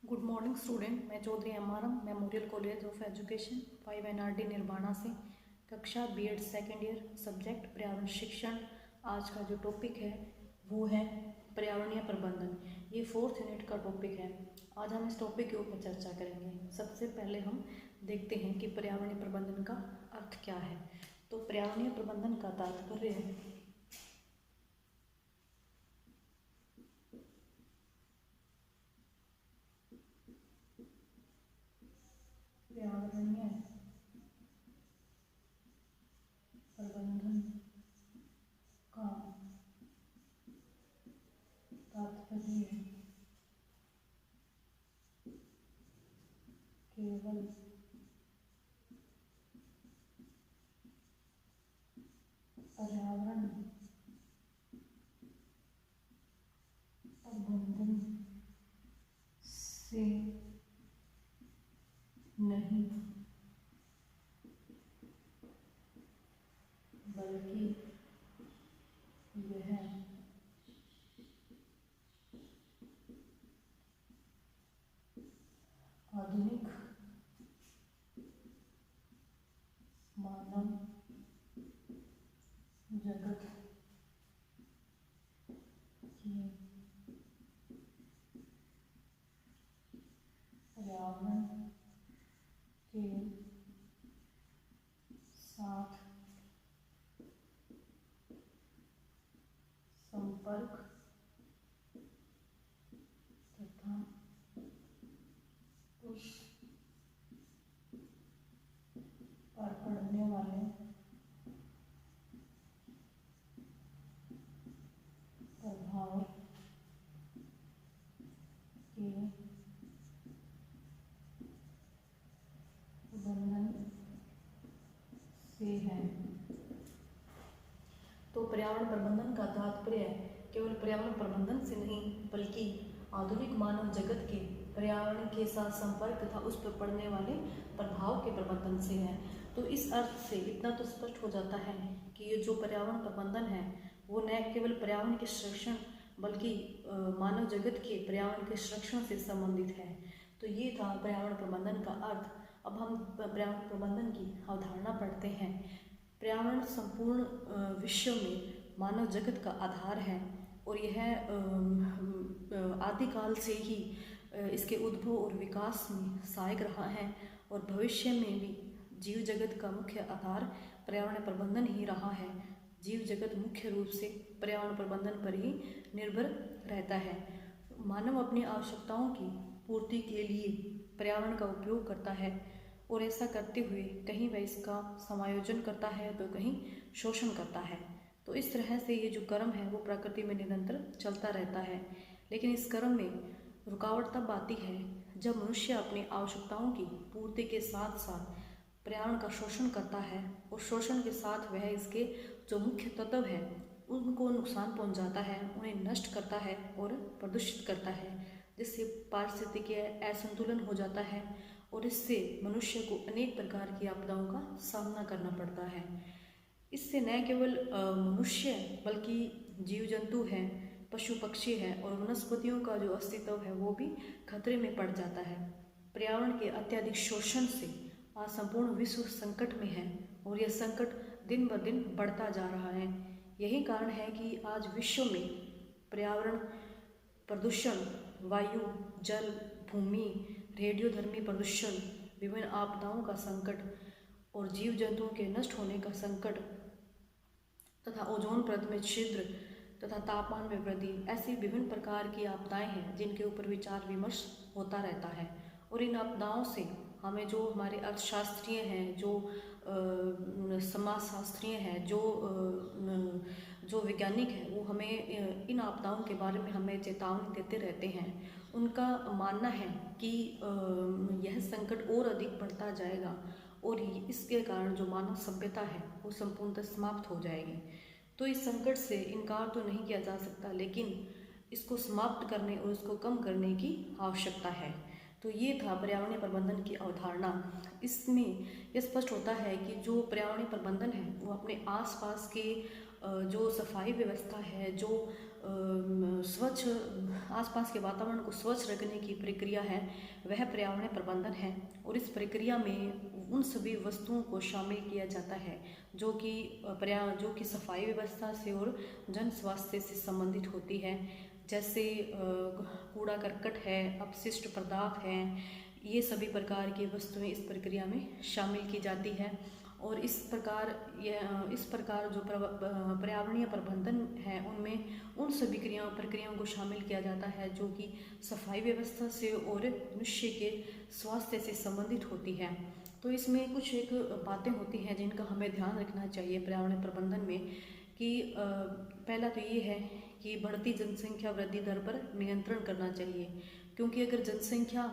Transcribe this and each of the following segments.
Good morning student. मैं Chaudhary MRM memorial college of education 5 NRD Nirvana से कक्षा बीएड सेकेंड ईयर सब्जेक्ट पर्यावरण शिक्षण। आज का जो टॉपिक है वो है पर्यावरणीय प्रबंधन। ये 4th यूनिट का टॉपिक है। आज हम इस टॉपिक के ऊपर चर्चा करेंगे। सबसे पहले हम देखते हैं कि पर्यावरणीय प्रबंधन का अर्थ क्या है। तो पर्यावरणीय प्रबंधन का तात्पर्य है पर्यावरणीय प्रबंधन का तात्पर्य केवल पर्यावरण प्रबंधन से नहीं बल्कि यह आधुनिक मानव जगत की पर्यावरण के साथ संपर्क तथा उस पर पड़ने वाले प्रभाव के प्रबंधन से है। तो पर्यावरण प्रबंधन का तात्पर्य केवल पर्यावरण प्रबंधन से नहीं बल्कि आधुनिक मानव जगत के पर्यावरण के साथ संपर्क तथा उस पर पड़ने वाले प्रभाव के प्रबंधन से है। तो इस अर्थ से इतना तो स्पष्ट हो जाता है कि ये जो पर्यावरण प्रबंधन है वो न केवल पर्यावरण के संरक्षण बल्कि मानव जगत के पर्यावरण के संरक्षण से संबंधित है। तो ये था पर्यावरण प्रबंधन का अर्थ। अब हम पर्यावरण प्रबंधन की अवधारणा पढ़ते हैं। पर्यावरण संपूर्ण विश्व में मानव जगत का आधार है और यह आदिकाल से ही इसके उद्भव और विकास में सहायक रहा है और भविष्य में भी जीव जगत का मुख्य आधार पर्यावरण प्रबंधन ही रहा है। जीव जगत मुख्य रूप से पर्यावरण प्रबंधन पर ही निर्भर रहता है। मानव अपनी आवश्यकताओं की पूर्ति के लिए पर्यावरण का उपयोग करता है और ऐसा करते हुए कहीं वह इसका समायोजन करता है तो कहीं शोषण करता है। तो इस तरह से ये जो क्रम है वो प्रकृति में निरंतर चलता रहता है। लेकिन इस क्रम में रुकावट तब आती है जब मनुष्य अपनी आवश्यकताओं की पूर्ति के साथ साथ पर्यावरण का शोषण करता है और शोषण के साथ वह इसके जो मुख्य तत्व है उनको नुकसान पहुंचाता है, उन्हें नष्ट करता है और प्रदूषित करता है, जिससे पारिस्थितिकीय असंतुलन हो जाता है और इससे मनुष्य को अनेक प्रकार की आपदाओं का सामना करना पड़ता है। इससे न केवल मनुष्य बल्कि जीव जंतु हैं, पशु पक्षी हैं और वनस्पतियों का जो अस्तित्व है वो भी खतरे में पड़ जाता है। पर्यावरण के अत्यधिक शोषण से आज संपूर्ण विश्व संकट में है और यह संकट दिन ब दिन बढ़ता जा रहा है। यही कारण है कि आज विश्व में पर्यावरण प्रदूषण, वायु, जल, भूमि, रेडियोधर्मी प्रदूषण, विभिन्न आपदाओं का संकट और जीव जंतुओं के नष्ट होने का संकट तथा ओजोन परत में छिद्र तथा तापमान में वृद्धि, ऐसी विभिन्न प्रकार की आपदाएं हैं जिनके ऊपर विचार विमर्श होता रहता है। और इन आपदाओं से हमें जो हमारे अर्थशास्त्रीय हैं, जो समाजशास्त्रीय हैं, जो वैज्ञानिक हैं, वो हमें इन आपदाओं के बारे में हमें चेतावनी देते रहते हैं। उनका मानना है कि यह संकट और अधिक बढ़ता जाएगा और इसके कारण जो मानव सभ्यता है वो संपूर्णतः समाप्त हो जाएगी। तो इस संकट से इनकार तो नहीं किया जा सकता, लेकिन इसको समाप्त करने और इसको कम करने की आवश्यकता है। तो ये था पर्यावरणीय प्रबंधन की अवधारणा। इसमें यह स्पष्ट होता है कि जो पर्यावरणीय प्रबंधन है वो अपने आसपास के जो सफाई व्यवस्था है, जो स्वच्छ आसपास के वातावरण को स्वच्छ रखने की प्रक्रिया है, वह पर्यावरण प्रबंधन है। और इस प्रक्रिया में उन सभी वस्तुओं को शामिल किया जाता है जो कि सफाई व्यवस्था से और जन स्वास्थ्य से संबंधित होती है। जैसे कूड़ा करकट है, अपशिष्ट पदार्थ हैं, ये सभी प्रकार की वस्तुएं इस प्रक्रिया में शामिल की जाती है। और इस प्रकार जो पर्यावरणीय प्रबंधन है, उनमें उन सभी प्रक्रियाओं को शामिल किया जाता है जो कि सफाई व्यवस्था से और मनुष्य के स्वास्थ्य से संबंधित होती है। तो इसमें कुछ एक बातें होती हैं जिनका हमें ध्यान रखना चाहिए पर्यावरण प्रबंधन में, कि पहला तो ये है कि बढ़ती जनसंख्या वृद्धि दर पर नियंत्रण करना चाहिए। क्योंकि अगर जनसंख्या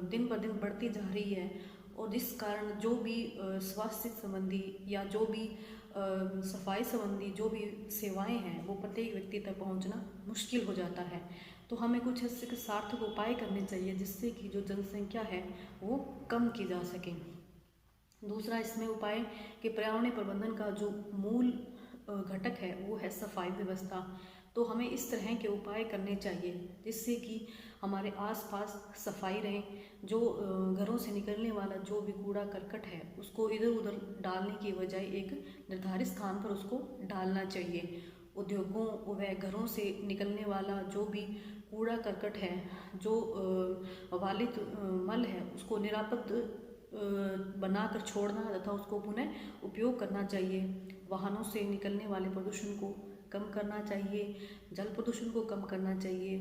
दिन ब दिन बढ़ती जा रही है और जिस कारण जो भी स्वास्थ्य संबंधी या जो भी सफाई संबंधी जो भी सेवाएं हैं वो प्रत्येक व्यक्ति तक पहुंचना मुश्किल हो जाता है। तो हमें कुछ ऐसे सार्थक उपाय करने चाहिए जिससे कि जो जनसंख्या है वो कम की जा सके। दूसरा इसमें उपाय कि पर्यावरण प्रबंधन का जो मूल घटक है वो है सफाई व्यवस्था। तो हमें इस तरह के उपाय करने चाहिए जिससे कि हमारे आसपास सफाई रहे। जो घरों से निकलने वाला जो भी कूड़ा करकट है उसको इधर उधर डालने की बजाय एक निर्धारित स्थान पर उसको डालना चाहिए। उद्योगों व घरों से निकलने वाला जो भी कूड़ा करकट है, जो वालित मल है, उसको निरापद बनाकर छोड़ना तथा उसको पुनः उपयोग करना चाहिए। वाहनों से निकलने वाले प्रदूषण को कम करना चाहिए, जल प्रदूषण को कम करना चाहिए,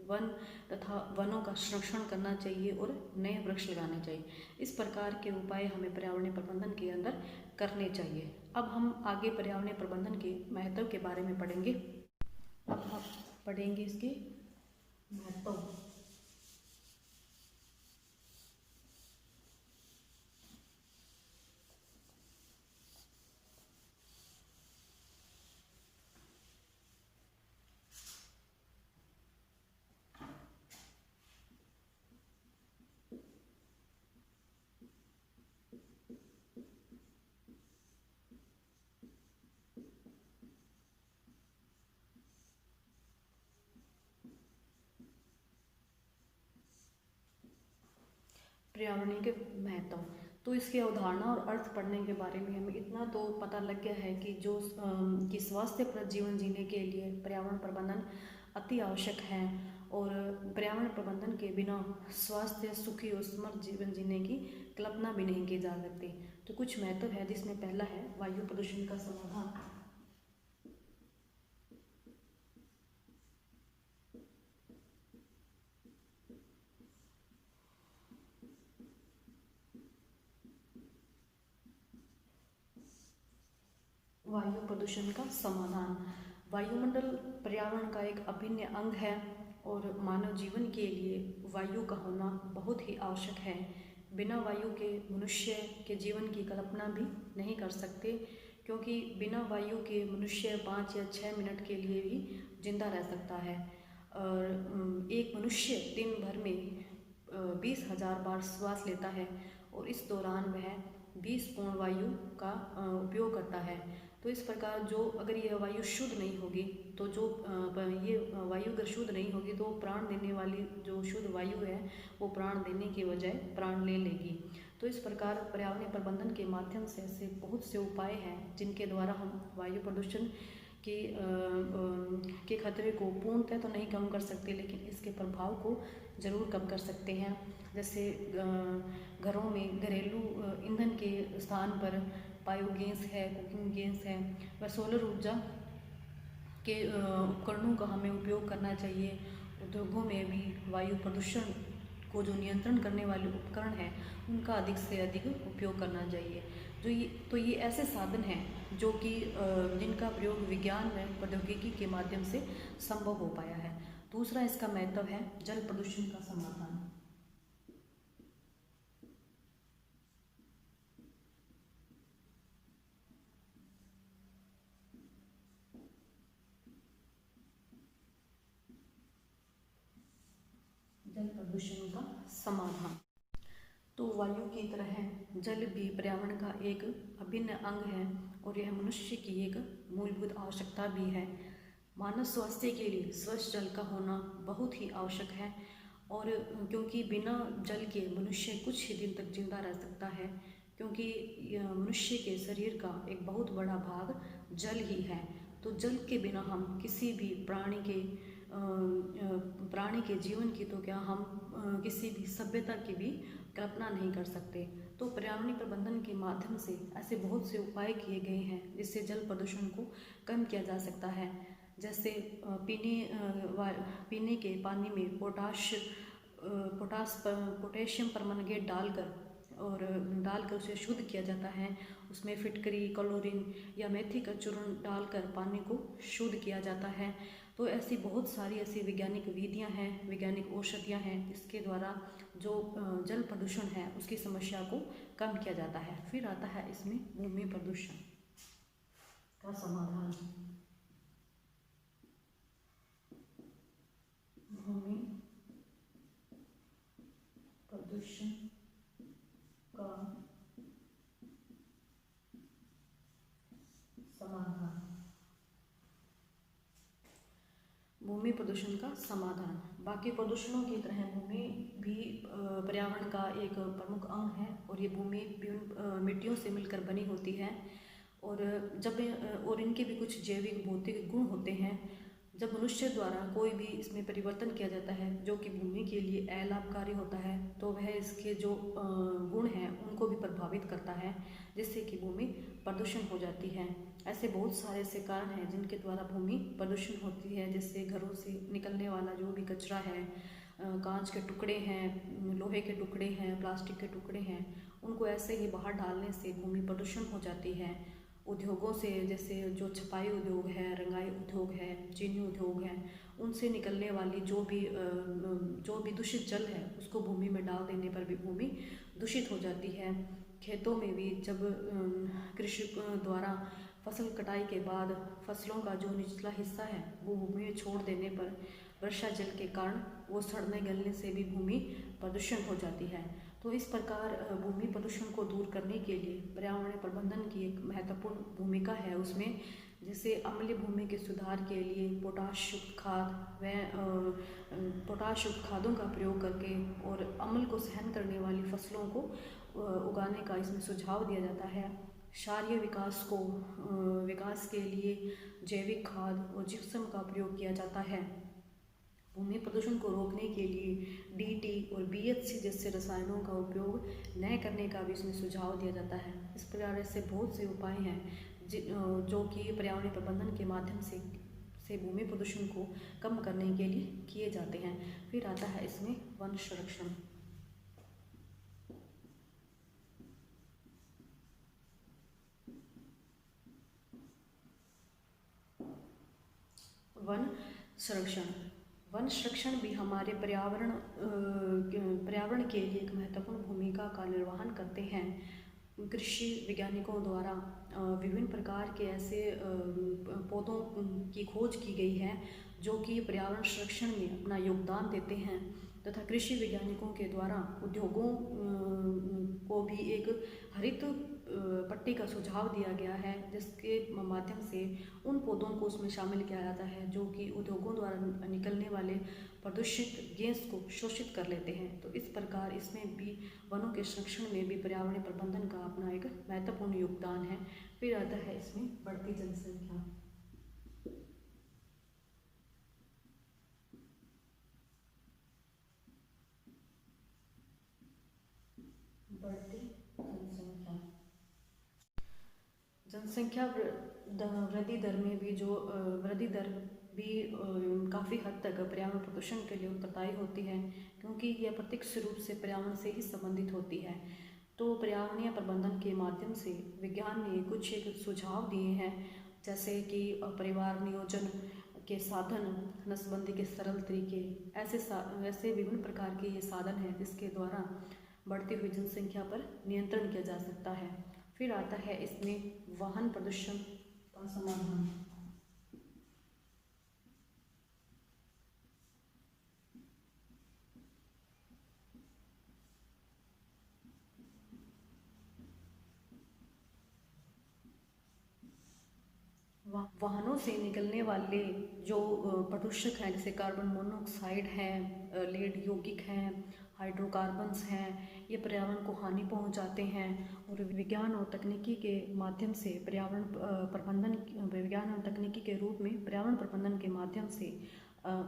वनों का संरक्षण करना चाहिए और नए वृक्ष लगाने चाहिए। इस प्रकार के उपाय हमें पर्यावरण प्रबंधन के अंदर करने चाहिए। अब हम आगे पर्यावरण प्रबंधन के महत्व के बारे में पढ़ेंगे। अब हम पढ़ेंगे इसके महत्व। पर्यावरण के महत्व, तो इसकी अवधारणा और अर्थ पढ़ने के बारे में हमें इतना तो पता लग गया है कि कि स्वास्थ्यप्रद जीवन जीने के लिए पर्यावरण प्रबंधन अति आवश्यक है। और पर्यावरण प्रबंधन के बिना स्वास्थ्य, सुखी और समृद्ध जीवन जीने की कल्पना भी नहीं की जा सकती। तो कुछ महत्व है जिसमें पहला है वायु प्रदूषण का समाधान। वायु प्रदूषण का समाधान। वायुमंडल पर्यावरण का एक अभिन्न अंग है और मानव जीवन के लिए वायु का होना बहुत ही आवश्यक है। बिना वायु के मनुष्य के जीवन की कल्पना भी नहीं कर सकते, क्योंकि बिना वायु के मनुष्य 5 या 6 मिनट के लिए भी जिंदा रह सकता है। और एक मनुष्य दिन भर में 20,000 बार श्वास लेता है और इस दौरान वह 20 पूर्ण वायु का उपयोग करता है। तो इस प्रकार जो अगर यह वायु शुद्ध नहीं होगी तो ये वायु अगर शुद्ध नहीं होगी तो प्राण देने वाली जो शुद्ध वायु है वो प्राण देने के बजाय प्राण ले लेगी। तो इस प्रकार पर्यावरण प्रबंधन के माध्यम से ऐसे बहुत से उपाय हैं जिनके द्वारा हम वायु प्रदूषण के खतरे को पूर्णतः तो नहीं कम कर सकते, लेकिन इसके प्रभाव को ज़रूर कम कर सकते हैं। जैसे घरों में घरेलू ईंधन के स्थान पर बायोगैस है, कुकिंग गैस है, व सोलर ऊर्जा के उपकरणों का हमें उपयोग करना चाहिए। उद्योगों में भी वायु प्रदूषण को जो नियंत्रण करने वाले उपकरण हैं उनका अधिक से अधिक उपयोग करना चाहिए। ये ऐसे साधन हैं जो कि जिनका प्रयोग विज्ञान व प्रौद्योगिकी के माध्यम से संभव हो पाया है। दूसरा इसका महत्व है जल प्रदूषण का समाधान। जल प्रदूषण का समाधान। तो वायु की तरह जल भी पर्यावरण का एक अभिन्न अंग है और यह मनुष्य की एक मूलभूत आवश्यकता भी है। मानव स्वास्थ्य के लिए स्वच्छ जल का होना बहुत ही आवश्यक है, और क्योंकि बिना जल के मनुष्य कुछ ही दिन तक जिंदा रह सकता है, क्योंकि मनुष्य के शरीर का एक बहुत बड़ा भाग जल ही है। तो जल के बिना हम किसी भी प्राणी के जीवन की तो क्या, हम किसी भी सभ्यता की भी कल्पना नहीं कर सकते। तो पर्यावरणीय प्रबंधन के माध्यम से ऐसे बहुत से उपाय किए गए हैं जिससे जल प्रदूषण को कम किया जा सकता है। जैसे पीने के पानी में पोटेशियम परमंगनेट डालकर उसे शुद्ध किया जाता है। उसमें फिटकरी, क्लोरीन या मेथी का चूर्ण डालकर पानी को शुद्ध किया जाता है। तो ऐसी बहुत सारी ऐसी वैज्ञानिक विधियां हैं, वैज्ञानिक औषधियां हैं जिसके द्वारा जो जल प्रदूषण है उसकी समस्या को कम किया जाता है। फिर आता है इसमें भूमि प्रदूषण का समाधान। भूमि प्रदूषण का समाधान। भूमि प्रदूषण का समाधान बाकी प्रदूषणों की तरह भूमि भी पर्यावरण का एक प्रमुख अंग है, और ये भूमि विभिन्न मिट्टियों से मिलकर बनी होती है, और इनके भी कुछ जैविक भौतिक गुण होते हैं। जब मनुष्य द्वारा कोई भी इसमें परिवर्तन किया जाता है जो कि भूमि के लिए अलाभकारी होता है, तो वह इसके जो गुण हैं उनको भी प्रभावित करता है, जिससे कि भूमि प्रदूषण हो जाती है। ऐसे बहुत सारे ऐसे कारण हैं जिनके द्वारा भूमि प्रदूषण होती है, जैसे घरों से निकलने वाला जो भी कचरा है, कांच के टुकड़े हैं, लोहे के टुकड़े हैं, प्लास्टिक के टुकड़े हैं, उनको ऐसे ही बाहर डालने से भूमि प्रदूषण हो जाती है। उद्योगों से, जैसे जो छपाई उद्योग है, रंगाई उद्योग है, चीनी उद्योग है, उनसे निकलने वाली जो भी दूषित जल है उसको भूमि में डाल देने पर भी भूमि दूषित हो जाती है। खेतों में भी जब कृषि द्वारा फसल कटाई के बाद फसलों का जो निचला हिस्सा है वो भूमि में छोड़ देने पर वर्षा जल के कारण वो सड़ने गलने से भी भूमि प्रदूषण हो जाती है। तो इस प्रकार भूमि प्रदूषण को दूर करने के लिए पर्यावरण प्रबंधन की एक महत्वपूर्ण भूमिका है उसमें। जैसे अम्लीय भूमि के सुधार के लिए पोटाश युक्त खादों का प्रयोग करके और अम्ल को सहन करने वाली फसलों को उगाने का इसमें सुझाव दिया जाता है। क्षारीय विकास के लिए जैविक खाद और जिप्सम का प्रयोग किया जाता है। भूमि प्रदूषण को रोकने के लिए DT और BHC जैसे रसायनों का उपयोग न करने का भी इसमें सुझाव दिया जाता है। इस प्रकार से बहुत से उपाय हैं जो कि पर्यावरण प्रबंधन के माध्यम से भूमि प्रदूषण को कम करने के लिए किए जाते हैं। फिर आता है इसमें वन संरक्षण। वन संरक्षण भी हमारे पर्यावरण के लिए एक महत्वपूर्ण भूमिका का निर्वहन करते हैं। कृषि वैज्ञानिकों द्वारा विभिन्न प्रकार के ऐसे पौधों की खोज की गई है जो कि पर्यावरण संरक्षण में अपना योगदान देते हैं, तथा कृषि वैज्ञानिकों के द्वारा उद्योगों को भी एक हरित पट्टी का सुझाव दिया गया है, जिसके माध्यम से उन पौधों को उसमें शामिल किया जाता है जो कि उद्योगों द्वारा निकलने वाले प्रदूषित गैस को शोषित कर लेते हैं। तो इस प्रकार इसमें भी वनों के संरक्षण में भी पर्यावरण प्रबंधन का अपना एक महत्वपूर्ण योगदान है। फिर आता है इसमें बढ़ती जनसंख्या। जनसंख्या वृद्धि दर में भी जो वृद्धि दर भी काफ़ी हद तक पर्यावरण प्रदूषण के लिए उत्तरदायी होती है, क्योंकि यह प्रत्यक्ष रूप से पर्यावरण से ही संबंधित होती है। तो पर्यावरणीय प्रबंधन के माध्यम से विज्ञान ने कुछ एक सुझाव दिए हैं, जैसे कि परिवार नियोजन के साधन, नसबंदी के सरल तरीके, ऐसे विभिन्न प्रकार के ये साधन हैं जिसके द्वारा बढ़ती हुई जनसंख्या पर नियंत्रण किया जा सकता है। फिर आता है इसमें वाहन प्रदूषण का समाधान। वाहनों से निकलने वाले जो प्रदूषक हैं, जैसे कार्बन मोनोऑक्साइड है, लेड यौगिक हैं, हाइड्रोकार्बन्स हैं, ये पर्यावरण को हानि पहुंचाते हैं। और विज्ञान और तकनीकी के माध्यम से पर्यावरण प्रबंधन, विज्ञान और तकनीकी के रूप में पर्यावरण प्रबंधन के माध्यम से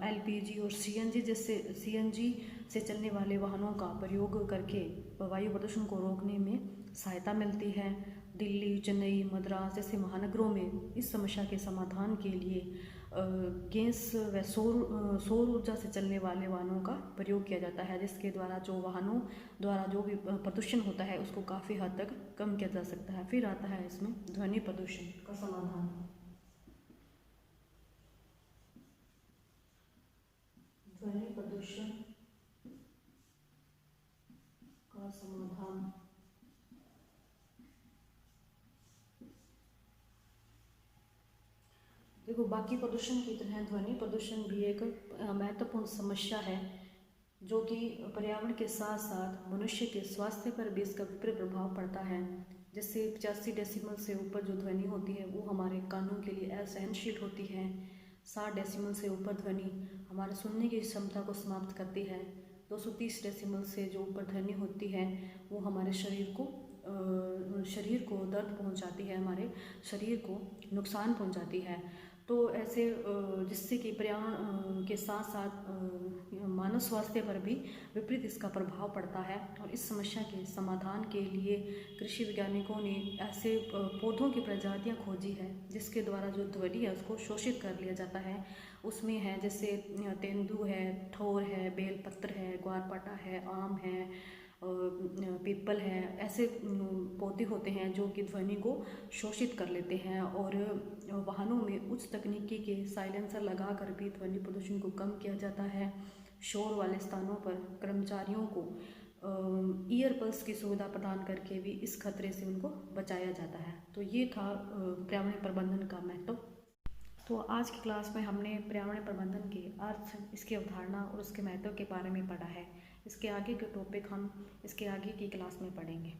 LPG और CNG से चलने वाले वाहनों का प्रयोग करके वायु प्रदूषण को रोकने में सहायता मिलती है। दिल्ली, चेन्नई, मद्रास जैसे महानगरों में इस समस्या के समाधान के लिए गैस व सौर ऊर्जा से चलने वाले वाहनों का प्रयोग किया जाता है, जिसके द्वारा जो वाहनों द्वारा जो भी प्रदूषण होता है उसको काफ़ी हद तक कम किया जा सकता है। फिर आता है इसमें ध्वनि प्रदूषण का समाधान। ध्वनि प्रदूषण का समाधान। देखो, बाकी प्रदूषण की तरह ध्वनि प्रदूषण भी एक महत्वपूर्ण समस्या है, जो कि पर्यावरण के साथ साथ मनुष्य के स्वास्थ्य पर भी इसका विपरीत प्रभाव पड़ता है। जैसे 85 डेसिबल से ऊपर जो ध्वनि होती है वो हमारे कानों के लिए असहनशील होती है। 60 डेसिबल से ऊपर ध्वनि हमारे सुनने की क्षमता को समाप्त करती है। 230 डेसिबल से जो ऊपर ध्वनि होती है वो हमारे शरीर को दर्द पहुंचाती है, हमारे शरीर को नुकसान पहुंचाती है। तो ऐसे जिससे कि पर्यावरण के साथ साथ मानव स्वास्थ्य पर भी विपरीत इसका प्रभाव पड़ता है। और इस समस्या के समाधान के लिए कृषि वैज्ञानिकों ने ऐसे पौधों की प्रजातियां खोजी है जिसके द्वारा जो ध्वनि है उसको शोषित कर लिया जाता है। उसमें है जैसे तेंदू है, ठोर है, बेलपत्र है, ग्वारपाठा है, आम है, पीपल है। ऐसे पौधे होते हैं जो कि ध्वनि को शोषित कर लेते हैं। और वाहनों में उच्च तकनीकी के साइलेंसर लगाकर भी ध्वनि प्रदूषण को कम किया जाता है। शोर वाले स्थानों पर कर्मचारियों को ईयर पल्स की सुविधा प्रदान करके भी इस खतरे से उनको बचाया जाता है। तो ये था पर्यावरण प्रबंधन का महत्व। तो आज की क्लास में हमने पर्यावरण प्रबंधन के अर्थ, इसकी अवधारणा और उसके महत्व के बारे में पढ़ा है। इसके आगे के टॉपिक हम इसके आगे की क्लास में पढ़ेंगे।